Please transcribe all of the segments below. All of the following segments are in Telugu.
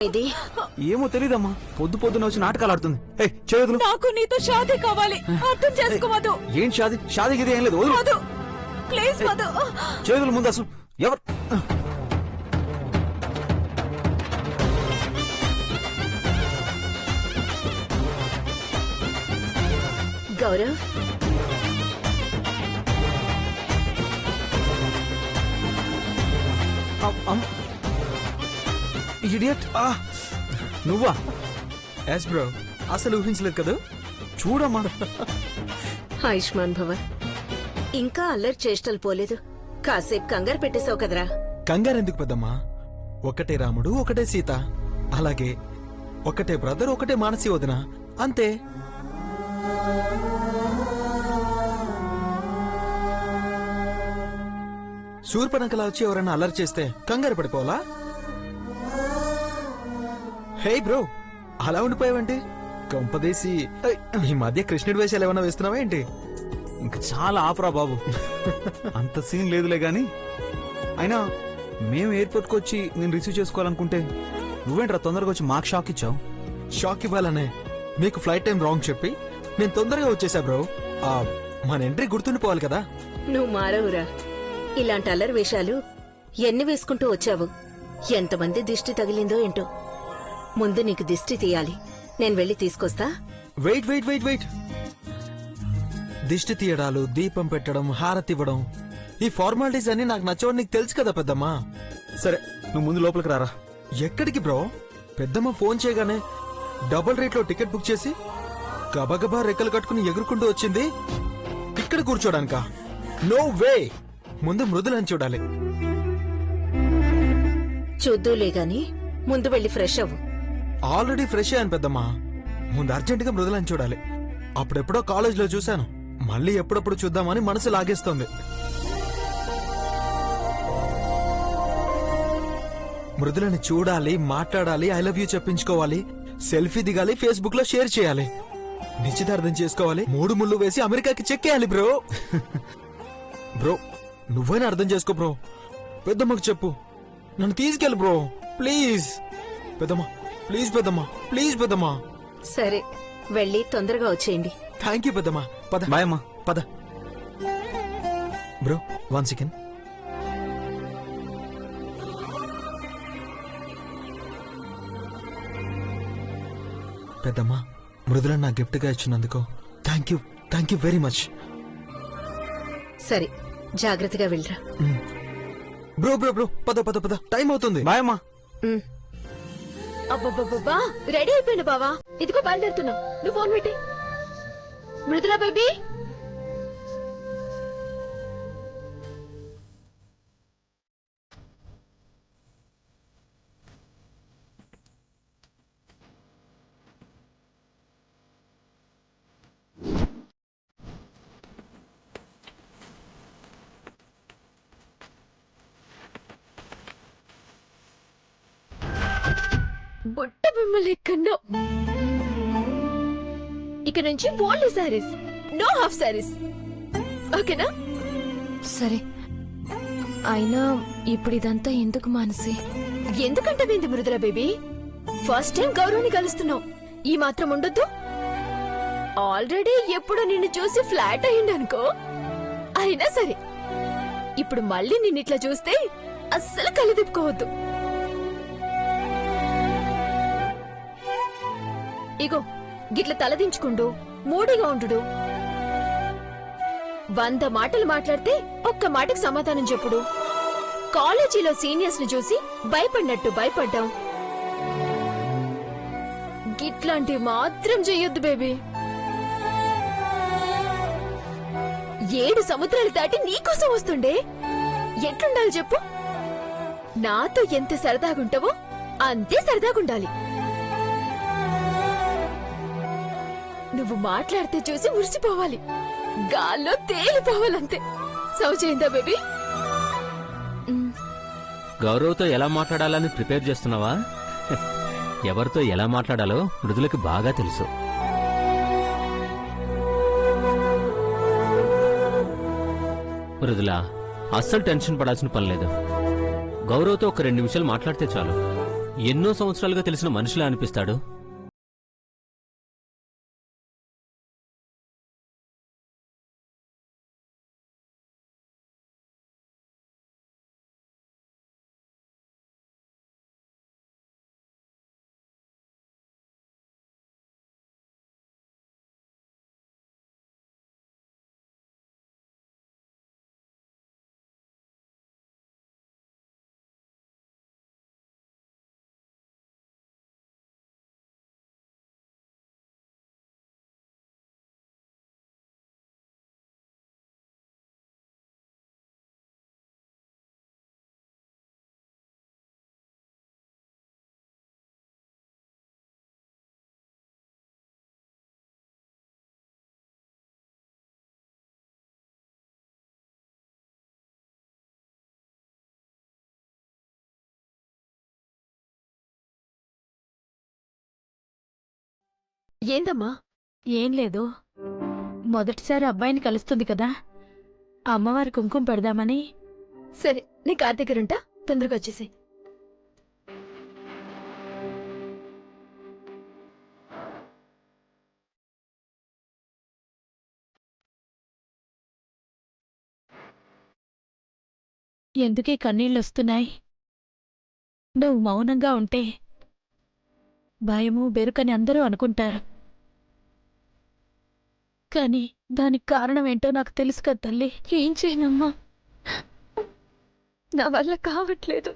ఇది ఏమో తెలీదమ్మా, పొద్దు పొద్దున వచ్చి నాటకాలు ఆడుతుంది. చేయదు, నాకు నీతో షాదీ కావాలి, అర్థం చేసుకోవద్దు. ఏం షాదీ? షాదీ గిది ఏం లేదు, వదులు. ప్లీజ్ మధు. చేతులు ముందు అసలు ఎవరు? గౌరవ్, ఇడియట్, నువ్వా? ఎస్ బ్రో, అసలు ఊహించలేదు కదా. చూడమ్మా, ఆయుష్మాన్ భవ. ఇంకా అల్లరి చేష్టలు పోలేదు, కాసేపు కంగారు పెట్టేశావు కదరా. కంగారెందుకు పెద్దమ్మా? ఒకటే రాముడు, ఒకటే సీత, అలాగే ఒకటే బ్రదర్, ఒకటే మానసి వదిన, అంతే. శూర్పణకలా వచ్చి ఎవరైనా అల్లరి చేస్తే కంగారు పడిపోవాలా? హే బ్రో, అలా ఉండిపోయావంటి? కొంపదేసి ఈ మధ్య కృష్ణుడి వేషాలు ఏమైనా వేస్తున్నావా ఏంటి? ఇంకా చాలా ఆపరా బాబు, అంత సీన్ లేదులే గాని. అయినా మేము ఎయిర్పోర్ట్కి వచ్చి నేను రిసీవ్ చేసుకోవాలనుకుంటే నువ్వేంట్రా తొందరగా వచ్చి మాకు షాక్ ఇచ్చావు? షాక్ ఇవ్వాలనే మీకు ఫ్లైట్ టైం రాంగ్ చెప్పి నేను తొందరగా వచ్చేసా బ్రో. మన ఎంట్రీ గుర్తుండిపోవాలి కదా. నువ్వు మారవురా. ఇలాంటి అల్లరి వేషాలు ఎన్ని వేసుకుంటూ వచ్చావు? ఎంతమంది దిష్టి తగిలిందో ఏంటో. ముందు నీకు దిష్టి తీయాలి, నేను వెళ్లి తీసుకొస్తా. Wait wait wait wait. దిష్టి తీయడాలు, దీపం పెట్టడం, హారతి ఇవ్వడం, ఈ ఫార్మాలిటీస్ అన్ని నాకు నచ్చవని నీకు తెలుసు కదా పెద్దమ్మా. సరే, నువ్వు ముందు లోపలికి రారా. ఎక్కడికి బ్రో? పెద్దమ్మ ఫోన్ చేయగానే డబుల్ రేట్ లో టికెట్ బుక్ చేసి గబగబా రెక్కలు కట్టుకుని ఎగురుకుంటూ వచ్చింది. ఇక్కడ కూర్చోడానికా? No way. ముందు మృదులని చూడాలి. చూద్దూలే గాని ముందు వెళ్లి ఫ్రెష్ అవ్వు. ఆల్రెడీ ఫ్రెష్ అయ్యాను పెద్దమ్మా. ముందు అర్జెంట్ గా మృదులని చూడాలి. అప్పుడెప్పుడో కాలేజ్ లో చూశాను, మళ్ళీ ఎప్పుడప్పుడు చూద్దామని మనసు లాగేస్తోంది. మృదులని చూడాలి, మాట్లాడాలి, ఐ లవ్ యూ చెప్పించుకోవాలి, సెల్ఫీ దిగాలి, ఫేస్బుక్ లో షేర్ చేయాలి, నిశ్చితార్థం చేసుకోవాలి, 3 ముళ్ళు వేసి అమెరికాకి చెక్కేయాలి బ్రో. బ్రో నువ్వైనా అర్థం చేసుకో బ్రో. పెద్దమ్మకు చెప్పు, నన్ను తీసుకెళ్ళి బ్రో ప్లీజ్. పెద్దమ్మా ప్లీజ్, పెద్దమ్మా ప్లీజ్, పెద్దమ్మా. సరే, వెళ్లి తొందరగా వచ్చేయండి. థ్యాంక్ యూ పెద్దమ్మా. పద బాయ్ అమ్మా. పద బ్రో, 1 సెకండ్. పెద్దమ్మా, మృదులను నా గిఫ్ట్ గా ఇచ్చినందుకు థ్యాంక్ యూ వెరీ మచ్. సరే, జాగ్రత్తగా వెళ్ళరా. బ్రో బ్రో బ్రో, పద పద పద, టైం అవుతుంది. బాయ్ అమ్మా. అబ్బబ్బబ్బా, రెడీ అయిపోయిన బావా. ఇదిగో బయలుదేరుతున్నా, నువ్వు ఫోన్ పెట్టి. మృదులా బేబీ. బుట్ట బొమ్మలు ఎక్కడో. ఇక నుంచి only saris, no half saris, ఓకేనా? సరే, అయినా ఇప్పుడు ఇదంతా ఎందుకు మానసి? ఎందుకంటే వింది మృదుల బేబీ, ఫస్ట్ టైం గౌరవని కలుస్తున్నావు, ఈ మాత్రం ఉండొద్దు? ఆల్రెడీ ఎప్పుడు నిన్ను చూసి ఫ్లాట్ అయ్యిండనుకో. అయినా సరే, ఇప్పుడు మళ్ళీ నిన్నిట్లా చూస్తే అస్సలు కళ్ళు తిప్పుకోవద్దు. ఇగో గిట్ల తలదించుకుండు, మూడిగా ఉండు. 100 మాటలు మాట్లాడితే ఒక్క మాటకు సమాధానం చెప్పుడు. కాలేజీలో సీనియర్స్ ని చూసి భయపడినట్టు భయపడ్డాం. గిట్లాంటివి మాత్రం చెయ్యొద్దు బేబీ. 7 సముద్రాలు దాటి నీకోసం వస్తుండే. ఎట్లుండాలి చెప్పు? నాతో ఎంత సరదాగుంటావో అంతే సరదాగుండాలి. నువ్వు మాట్లాడితే చూసి మురిసిపోవాలి, గాల్లో తేలిపోవాలంతే. సౌజైందా బేబీ? గౌరవ్తో ఎలా మాట్లాడాలని ప్రిపేర్ చేస్తున్నావా? ఎవరితో ఎలా మాట్లాడాలో మృదులకి బాగా తెలుసు. మృదుల, అస్సలు టెన్షన్ పడాల్సిన పని లేదు. గౌరవ్తో ఒక 2 నిమిషాలు మాట్లాడితే చాలు. ఎన్నో సంవత్సరాలుగా తెలిసిన మనిషిలా అనిపిస్తాడు. ఏందమ్మా? ఏం లేదు, మొదటిసారి అబ్బాయిని కలుస్తుంది కదా, అమ్మవారి కుంకుమ పెడదామని. సరే, నీ కార్ దగ్గరుంటా, తొందరగా వచ్చేసి. ఎందుకే కన్నీళ్ళొస్తున్నాయి? నువ్వు మౌనంగా ఉంటే భయము బెరుకని అందరూ అనుకుంటారు. కానీ దానికి కారణం ఏంటో నాకు తెలుసు కదా తల్లి. ఏం చేయనమ్మా, నా వల్ల కావట్లేదు.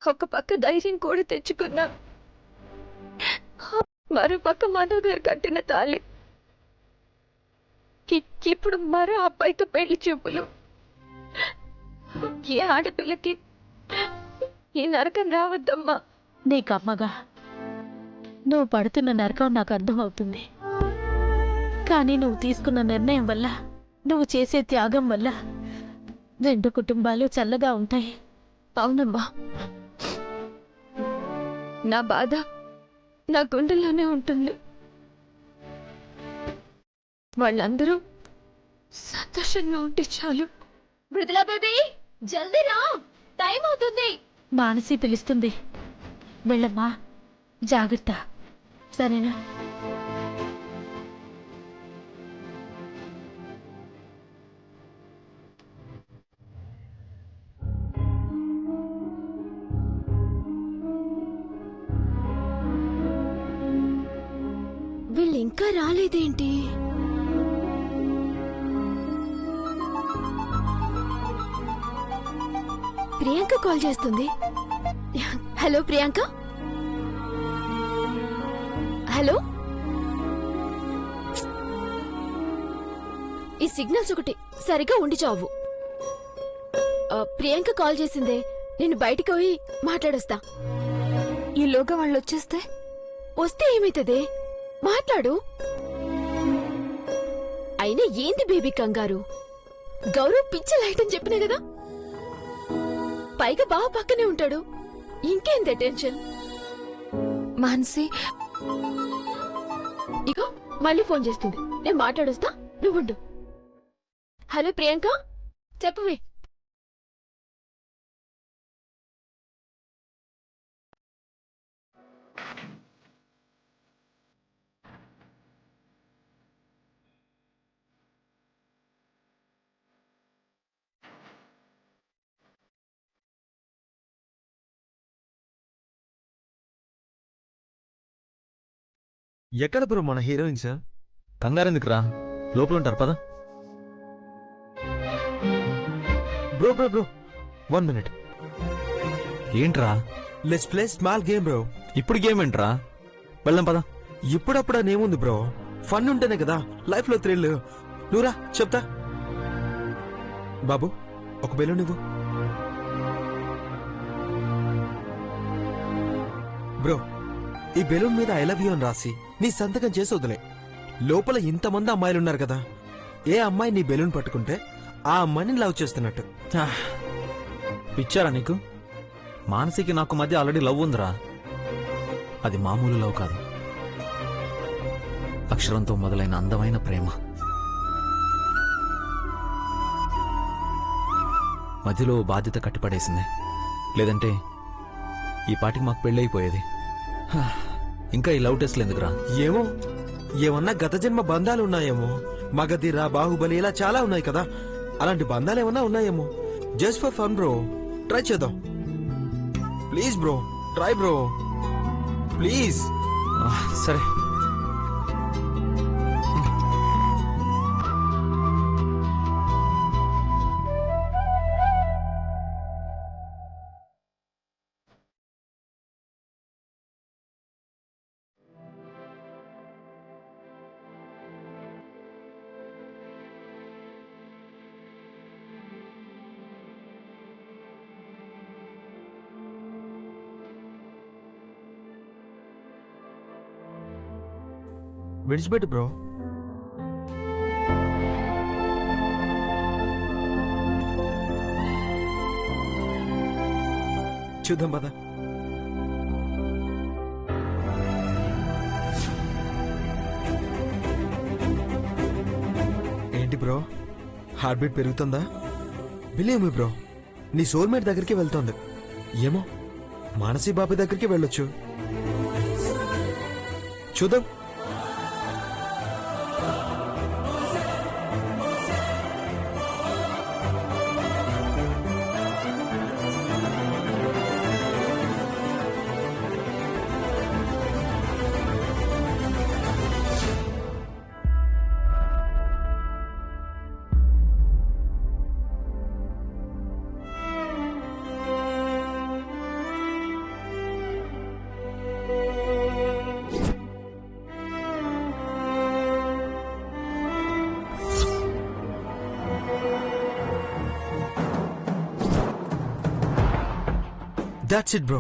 ఒక పక్క ధైర్యం కూడా తెచ్చుకున్నా, మరో పక్క మనోగారు కట్టిన తాళి, ఇప్పుడు మరో అబ్బాయితో పెళ్లి చూపులు. ఏ ఆడపిల్లకి ఈ నరకం రావద్దమ్మా. నీకమ్మగా నువ్వు పడుతున్న నరకం నాకు అర్థమవుతుంది. కానీ నువ్వు తీసుకున్న నిర్ణయం వల్ల, నువ్వు చేసే త్యాగం వల్ల 2 కుటుంబాలు చల్లగా ఉంటాయి. అవునమ్మా, నా బాధ నా గుండెల్లోనే ఉంటుంది. వాళ్ళందరూ సంతోషంగా ఉంటే చాలు. మృదులా బేబీ, జల్దీ రా, టైం అవుతుంది. మానసి పిలుస్తుంది, వెళ్ళమ్మా, జాగ్రత్త, సరేనా? వీళ్ళు ఇంకా రాలేదేంటి? ప్రియాంక కాల్ చేస్తుంది. హలో ప్రియాంక. హలో, ఈ సిగ్నల్స్ ఒకటి సరిగా ఉండి చావు. ప్రియాంక కాల్ చేసిందే, నేను బయటికి పోయి మాట్లాడొస్తా. ఈలోగా వాళ్ళు వచ్చేస్తే? వస్తే ఏమైతుంది, మాట్లాడు. అయినా ఏంది బేబీ కంగారు? గౌరవ్ పిచ్చలైటని చెప్పినా కదా, పైగా బావ పక్కనే ఉంటాడు, ఇంకేందే టెన్షన్? మానసి, ఇగో మళ్ళీ ఫోన్ చేస్తుంది, నేను మాట్లాడొస్తా, నువ్వుండు. హలో ప్రియాంక, చెప్పవే. ఎక్కడ బ్రో మన హీరోయిన్స్? కంగారెందుకు రా, లోపల ఉంటారు పద. Bro bro bro 1 minute. ఏంట్రా let's play small game bro. ఇప్పుడు గేమ్ ఏంట్రా? వెళ్దాం పద. ఇప్పుడప్పుడు అనేముంది బ్రో, ఫన్ ఉంటేనే కదా లైఫ్ లో థ్రిల్. నువ్వురా చెప్తా. బాబు, ఒక బెలూన్ ఇవ్వు. బ్రో, ఈ బెలూన్ మీద ఐ లవ్ యూ అని రాసి నీ సంతకం చేసి వదిలే. లోపల ఇంతమంది అమ్మాయిలున్నారు కదా, ఏ అమ్మాయి నీ బెలూన్ పట్టుకుంటే ఆ అమ్మాయిని లవ్ చేస్తున్నట్టు. పిచ్చారా నీకు? మానసికి నాకు మధ్య ఆల్రెడీ లవ్ ఉందిరా. అది మామూలు లవ్ కాదు, అక్షరంతో మొదలైన అందమైన ప్రేమ. మధ్యలో బాధ్యత కట్టిపడేసింది. లేదంటే ఈ పాటికి మాకు పెళ్ళైపోయేది. హా, ఇంకా ఈ లవ్ టెస్ట్లు ఎందుకురా? ఏమో, ఏమన్నా గత జన్మ బంధాలు ఉన్నాయేమో. మగధీర, బాహుబలి ఇలా చాలా ఉన్నాయి కదా, అలాంటి బంధాలు ఏమన్నా ఉన్నాయేమో. Just for fun bro, try చేద్దాం. Please bro, try bro, please. సరే. విడిచిపెట్టు బ్రో. చూద్దాం పద. ఏంటి బ్రో, హార్ట్ బీట్ పెరుగుతుందా? బిలీవ్ మీ బ్రో, నీ సోల్మేట్ దగ్గరికి వెళ్తోంది. ఏమో, మానసి బాబు దగ్గరికి వెళ్ళొచ్చు. చూద్దాం. That's it bro.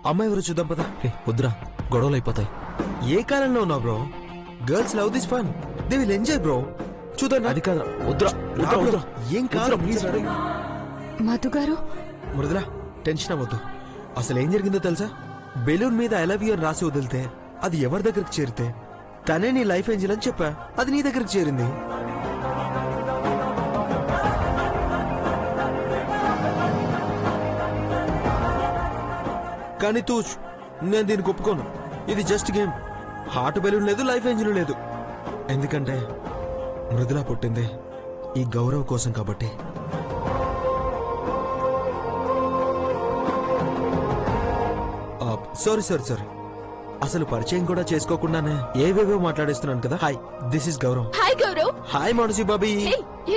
అమ్మాయి ఎవరు చూద్దాం పదా. వద్దురా, గొడవలు అయిపోతాయి. ఏ కాలంలో ఉన్నావు bro? Girls love this fun, they will enjoy bro. చూద్దాం. అది కాదురా, వద్దురా. ఏం కాదు ప్లీజ్. మధు గారు, మృదులా, టెన్షన్ అవ్వద్దు. అసలు ఏం జరిగిందో తెలుసా? బెలూన్ మీద ఐ లవ్ యూ అని రాసి వదిలితే అది ఎవరి దగ్గరికి చేరితే తనే నీ లైఫ్ ఏంజల్ అని చెప్పా, అది నీ దగ్గరికి చేరింది. కానీ నేను దీనికి ఒప్పుకోను. ఇది జస్ట్ గేమ్. హార్ట్ బెలూన్ లేదు, లైఫ్ ఏంజల్ లేదు. ఎందుకంటే మృదులా పుట్టింది ఈ గౌరవ్ కోసం కాబట్టి. సారీ, అసలు పరిచయం కూడా చేసుకోకుండానే ఏవేవో మాట్లాడేస్తున్నాను కదా. Hi, this is Gaurav. Hi Gaurav. Hi Manasi Bobby.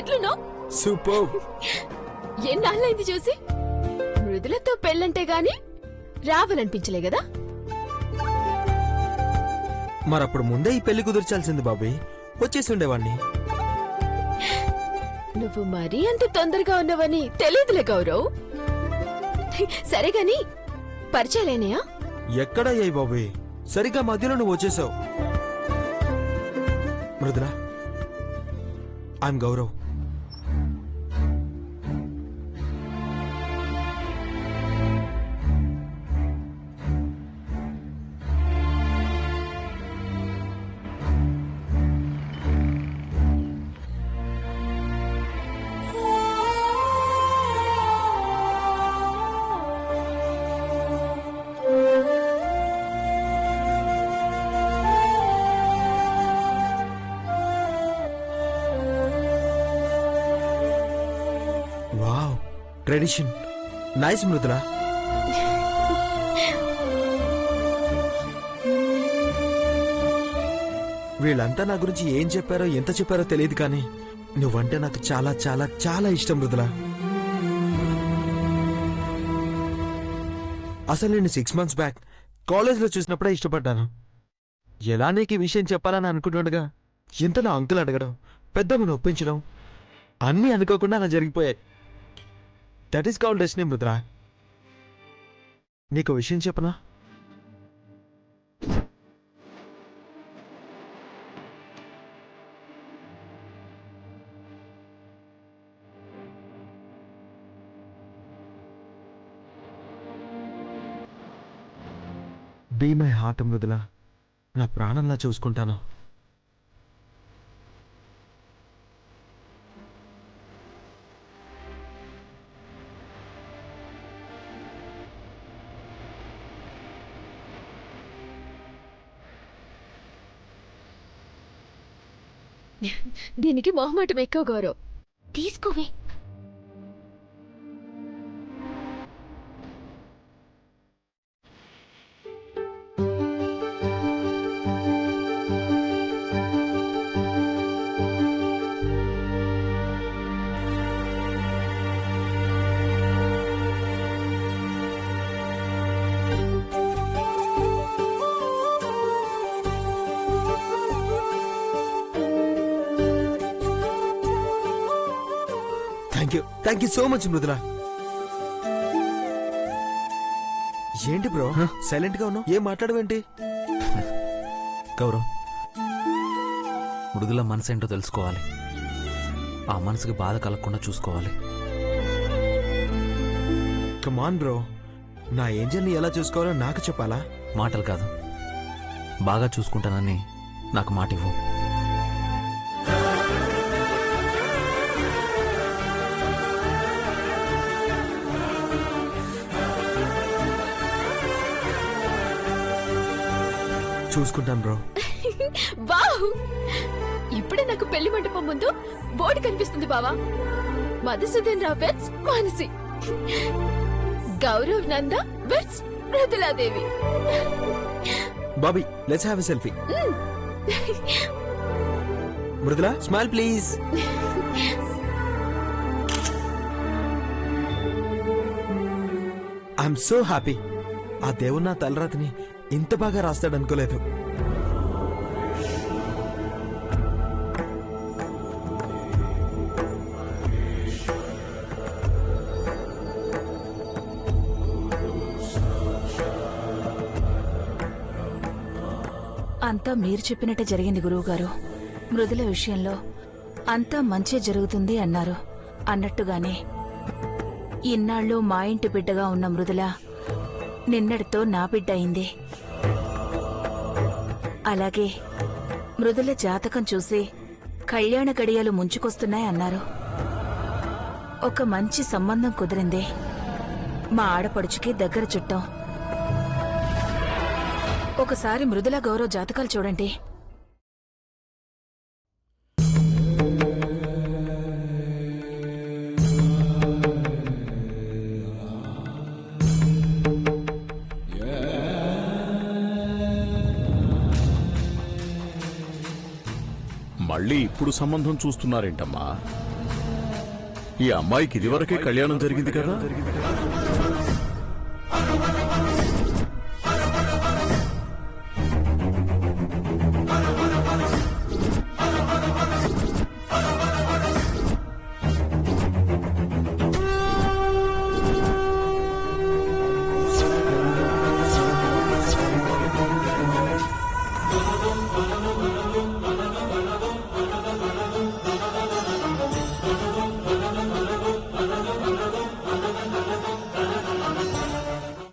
ఎట్లున్నావు? సూపర్. ఎన్నాళ్ళైంది చూసి? మృదులతో పెళ్ళంటే గాని రావాలనిపించలే కదా? మరప్పుడు ముందే ఈ పెళ్లి కుదిర్చాల్సింది బాబీ, వచ్చేసి ఉండేవాణ్ణి. నువ్వు మరీ అంత తొందరగా ఉన్నావని తెలియదులే గౌరవ్. సరే గాని పరిచయాలేనయా? ఎక్కడయ్యాయి బాబీ, సరిగ్గా మధ్యలో నువ్వు వచ్చేసావు. Mridula, I'm Gaurav. Wow, tradition nice Mridula. వీళ్ళంతా నా గురించి ఏం చెప్పారో ఎంత చెప్పారో తెలియదు, కానీ నువ్వంటే నాకు చాలా చాలా చాలా ఇష్టం మృదులా. అసలు నేను 6 months బ్యాక్ కాలేజ్లో చూసినప్పుడే ఇష్టపడ్డాను. ఎలా నీకు ఈ విషయం చెప్పాలని అనుకుంటుండగా ఎంత నా అంకుల్ అడగడం, పెద్దమ్మను ఒప్పించడం అన్నీ అనుకోకుండా అలా జరిగిపోయాయి. దట్ ఈస్ కాల్డ్ డెస్టినీ మృదులా. నీకు విషయం చెప్పనా? బీ మై హార్ట్ మృదులా, నా ప్రాణంలా చూసుకుంటాను. దీనికి మొహమాటం ఎక్కువ గౌరవ్. తీసుకోవే. Thank you so much Mridula. ఏంటి బ్రో సైలెంట్ గా ఉన్నావు, ఏం మాట్లాడవేంటి? గౌరవ్, మృదుల మనసు ఏంటో తెలుసుకోవాలి. ఆ మనసుకి బాధ కలగకుండా చూసుకోవాలి. కమాన్ బ్రో, నా ఏంజల్ని ఎలా చూసుకోవాలో నాకు చెప్పాలా? మాటలు కాదు, బాగా చూసుకుంటానని నాకు మాట ఇవ్వు. చూసుకుంటాను బ్రో. వావ్! ఇప్పుడే నాకు పెళ్లి మంటపం ముందు బోర్డు కనిపిస్తుంది బావా. Madhusudan Rao weds Manasi, Gaurav Nanda weds Mriduladevi. Bobby, let's have a selfie. Mridula, smile please. I'm so happy. ఆ దేవుడు నా తలరాతిని ఇంత బాగా రాస్తాడు అనుకోలేదు. అంతా మీరు చెప్పినట్టే జరిగింది గురువుగారు. మృదుల విషయంలో అంతా మంచి జరుగుతుంది అన్నారు. అన్నట్టుగానే ఇన్నాళ్ళు మా ఇంటి బిడ్డగా ఉన్న మృదుల నిన్నటితో నా బిడ్డ అయింది. అలాగే మృదుల జాతకం చూసి కళ్యాణ గడియలు ముంచుకొస్తున్నాయి అన్నారు. ఒక మంచి సంబంధం కుదిరింది. మా ఆడపడుచుకి దగ్గర చుట్టాం. ఒకసారి మృదుల గౌరవ్ జాతకాలు చూడండి. మళ్ళీ ఇప్పుడు సంబంధం చూస్తున్నారేంటమ్మా? ఈ అమ్మాయికి ఇదివరకే కళ్యాణం జరిగింది కదా.